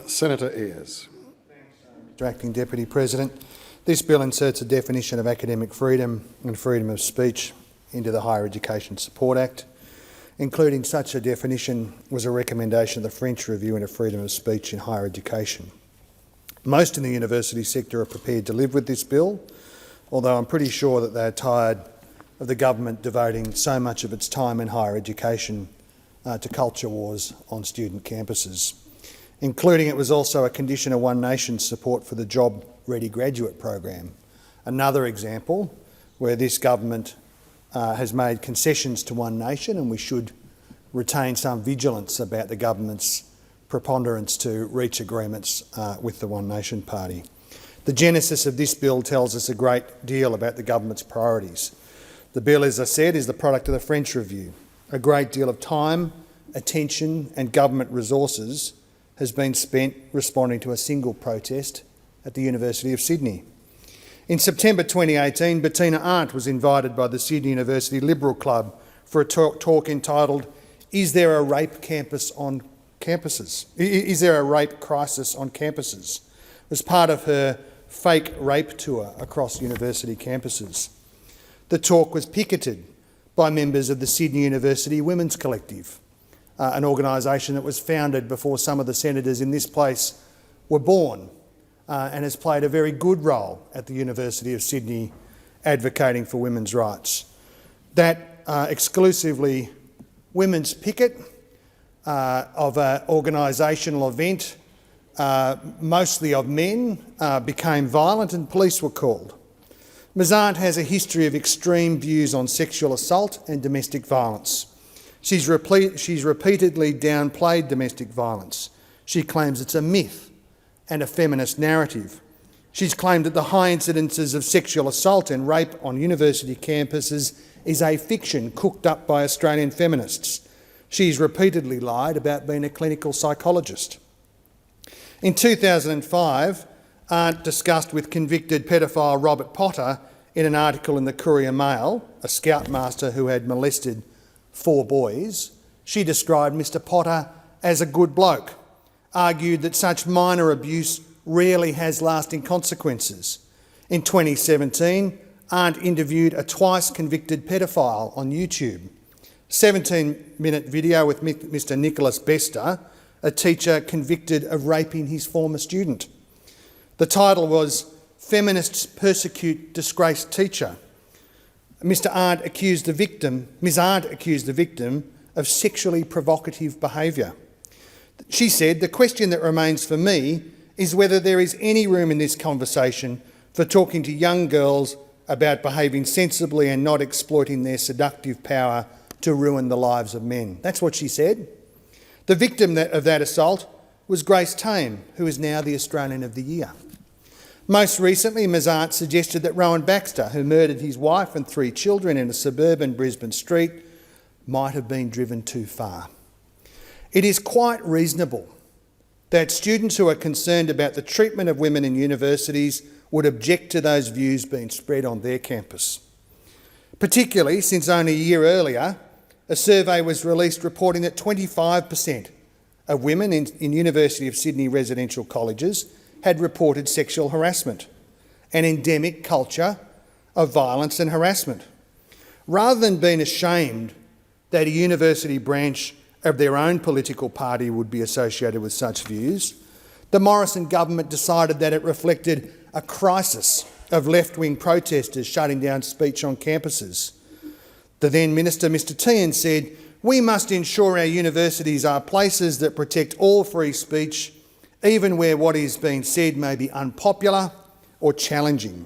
Senator Ayres. Mr Acting Deputy President. This bill inserts a definition of academic freedom and freedom of speech into the Higher Education Support Act. Including such a definition was a recommendation of the French Review into freedom of speech in higher education. Most in the university sector are prepared to live with this bill, although I'm pretty sure that they're tired of the government devoting so much of its time in higher education to culture wars on student campuses. Including it was also a condition of One Nation's support for the Job Ready Graduate program. Another example where this government has made concessions to One Nation, and we should retain some vigilance about the government's preponderance to reach agreements with the One Nation party. The genesis of this bill tells us a great deal about the government's priorities. The bill, as I said, is the product of the French Review. A great deal of time, attention and government resources has been spent responding to a single protest at the University of Sydney. In September 2018, Bettina Arndt was invited by the Sydney University Liberal Club for a talk entitled "Is there a rape campus on campuses? Is there a rape crisis on campuses?" It was part of her fake rape tour across university campuses. The talk was picketed by members of the Sydney University Women's Collective, an organisation that was founded before some of the senators in this place were born and has played a very good role at the University of Sydney advocating for women's rights. That exclusively women's picket of an organisational event, mostly of men, became violent and police were called. Ms Arndt has a history of extreme views on sexual assault and domestic violence. She's repeatedly downplayed domestic violence. She claims it's a myth and a feminist narrative. She's claimed that the high incidences of sexual assault and rape on university campuses is a fiction cooked up by Australian feminists. She's repeatedly lied about being a clinical psychologist. In 2005, Arndt discussed with convicted pedophile Robert Potter in an article in the Courier Mail, a scoutmaster who had molested 4 boys. She described Mr Potter as a good bloke, argued that such minor abuse rarely has lasting consequences. In 2017, Arndt interviewed a twice convicted pedophile on YouTube. 17-minute video with Mr Nicholas Bester, a teacher convicted of raping his former student. The title was "Feminists Persecute Disgraced Teacher." Ms Arndt accused the victim of sexually provocative behaviour. She said, "The question that remains for me is whether there is any room in this conversation for talking to young girls about behaving sensibly and not exploiting their seductive power to ruin the lives of men." That's what she said. The victim of that assault was Grace Tame, who is now the Australian of the Year. Most recently, Ms Arndt suggested that Rowan Baxter, who murdered his wife and 3 children in a suburban Brisbane street, might have been driven too far. It is quite reasonable that students who are concerned about the treatment of women in universities would object to those views being spread on their campus, particularly since only a year earlier a survey was released reporting that 25% of women in University of Sydney residential colleges had reported sexual harassment, an endemic culture of violence and harassment. Rather than being ashamed that a university branch of their own political party would be associated with such views, the Morrison government decided that it reflected a crisis of left-wing protesters shutting down speech on campuses. The then Minister, Mr Tehan, said, "We must ensure our universities are places that protect all free speech, even where what is being said may be unpopular or challenging."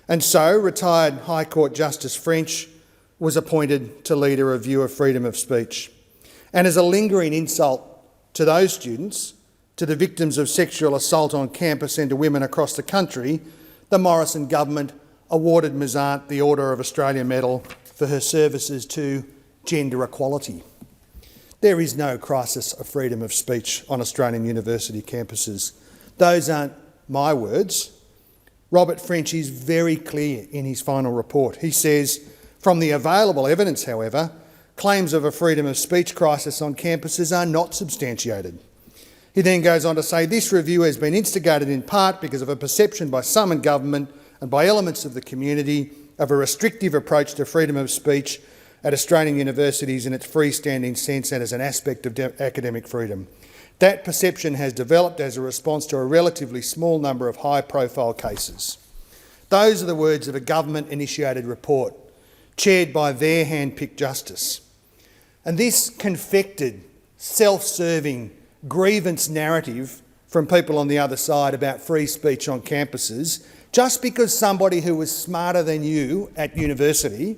And so, retired High Court Justice French was appointed to lead a review of freedom of speech. And as a lingering insult to those students, to the victims of sexual assault on campus and to women across the country, the Morrison government awarded Ms Arndt the Order of Australia Medal for her services to gender equality. There is no crisis of freedom of speech on Australian university campuses. Those aren't my words. Robert French is very clear in his final report. He says, "From the available evidence, however, claims of a freedom of speech crisis on campuses are not substantiated. He then goes on to say, this review has been instigated in part because of a perception by some in government and by elements of the community of a restrictive approach to freedom of speech at Australian universities in its freestanding sense and as an aspect of academic freedom. That perception has developed as a response to a relatively small number of high-profile cases. Those are the words of a government-initiated report, chaired by their hand-picked justice. And this confected, self-serving grievance narrative from people on the other side about free speech on campuses, just because somebody who was smarter than you at university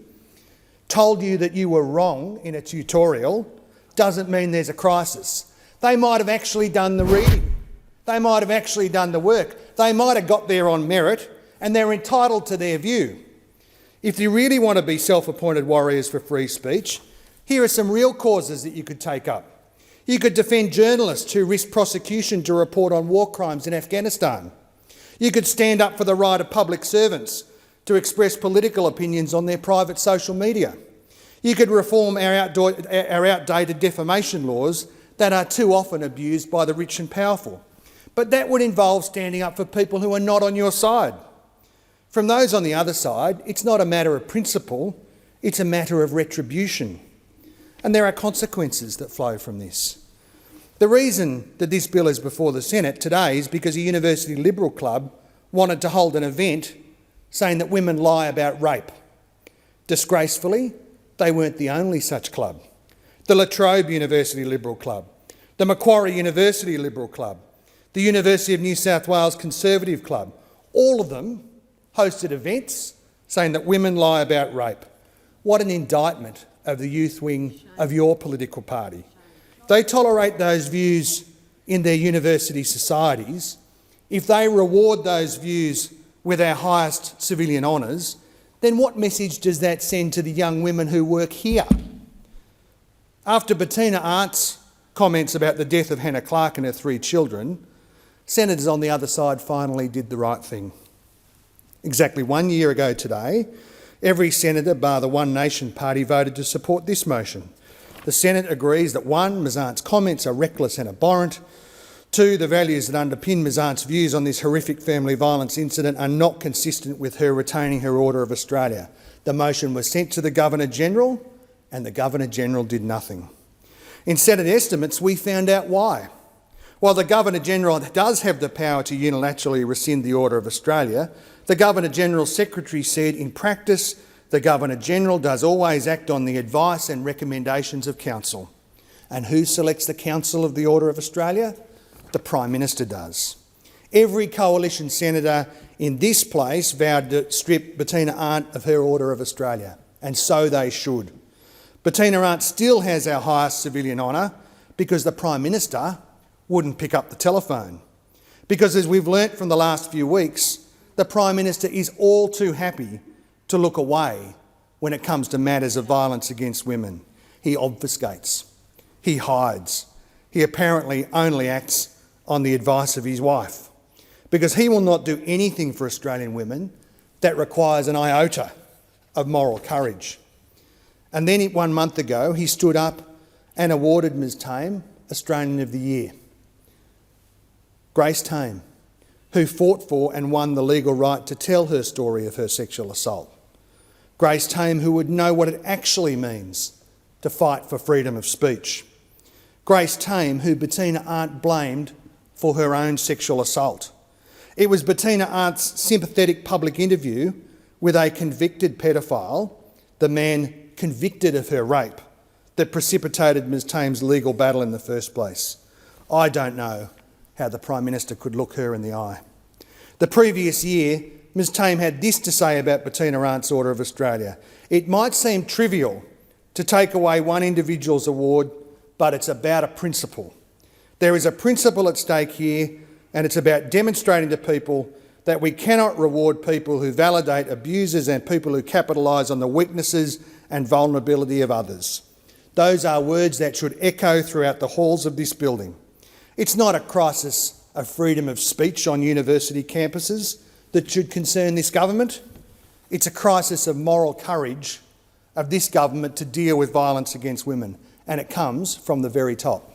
told you that you were wrong in a tutorial, doesn't mean there's a crisis. They might have actually done the reading. They might have actually done the work. They might have got there on merit, and they're entitled to their view. If you really want to be self-appointed warriors for free speech, here are some real causes that you could take up. You could defend journalists who risk prosecution to report on war crimes in Afghanistan. You could stand up for the right of public servants to express political opinions on their private social media. You could reform our outdated defamation laws that are too often abused by the rich and powerful. But that would involve standing up for people who are not on your side. From those on the other side, it's not a matter of principle, it's a matter of retribution. And there are consequences that flow from this. The reason that this bill is before the Senate today is because a university Liberal club wanted to hold an event saying that women lie about rape. Disgracefully, they weren't the only such club. The La Trobe University Liberal Club, the Macquarie University Liberal Club, the University of New South Wales Conservative Club, all of them hosted events saying that women lie about rape. What an indictment of the youth wing of your political party. They tolerate those views in their university societies. If they reward those views with our highest civilian honours, then what message does that send to the young women who work here? After Bettina Arndt's comments about the death of Hannah Clark and her 3 children, senators on the other side finally did the right thing. Exactly 1 year ago today, every senator, bar the One Nation party, voted to support this motion. The Senate agrees that 1, Ms Arndt's comments are reckless and abhorrent. 2, the values that underpin Ms Arndt's views on this horrific family violence incident are not consistent with her retaining her Order of Australia. The motion was sent to the Governor-General and the Governor-General did nothing. In Senate estimates, we found out why. While the Governor-General does have the power to unilaterally rescind the Order of Australia, the Governor-General's secretary said, in practice, the Governor-General does always act on the advice and recommendations of Council. And who selects the Council of the Order of Australia? The Prime Minister does. Every coalition senator in this place vowed to strip Bettina Arndt of her Order of Australia, and so they should. Bettina Arndt still has our highest civilian honour because the Prime Minister wouldn't pick up the telephone. Because as we've learnt from the last few weeks, the Prime Minister is all too happy to look away when it comes to matters of violence against women. He obfuscates, he hides, he apparently only acts on the advice of his wife, because he will not do anything for Australian women that requires an iota of moral courage. And then 1 month ago, he stood up and awarded Ms Tame Australian of the Year. Grace Tame, who fought for and won the legal right to tell her story of her sexual assault. Grace Tame, who would know what it actually means to fight for freedom of speech. Grace Tame, who Bettina Arndt blamed for her own sexual assault. It was Bettina Arndt's sympathetic public interview with a convicted paedophile, the man convicted of her rape, that precipitated Ms Tame's legal battle in the first place. I don't know how the Prime Minister could look her in the eye. The previous year, Ms Tame had this to say about Bettina Arndt's Order of Australia. It might seem trivial to take away one individual's award, but it's about a principle. There is a principle at stake here, and it's about demonstrating to people that we cannot reward people who validate abusers and people who capitalise on the weaknesses and vulnerability of others. Those are words that should echo throughout the halls of this building. It's not a crisis of freedom of speech on university campuses that should concern this government. It's a crisis of moral courage of this government to deal with violence against women, and it comes from the very top.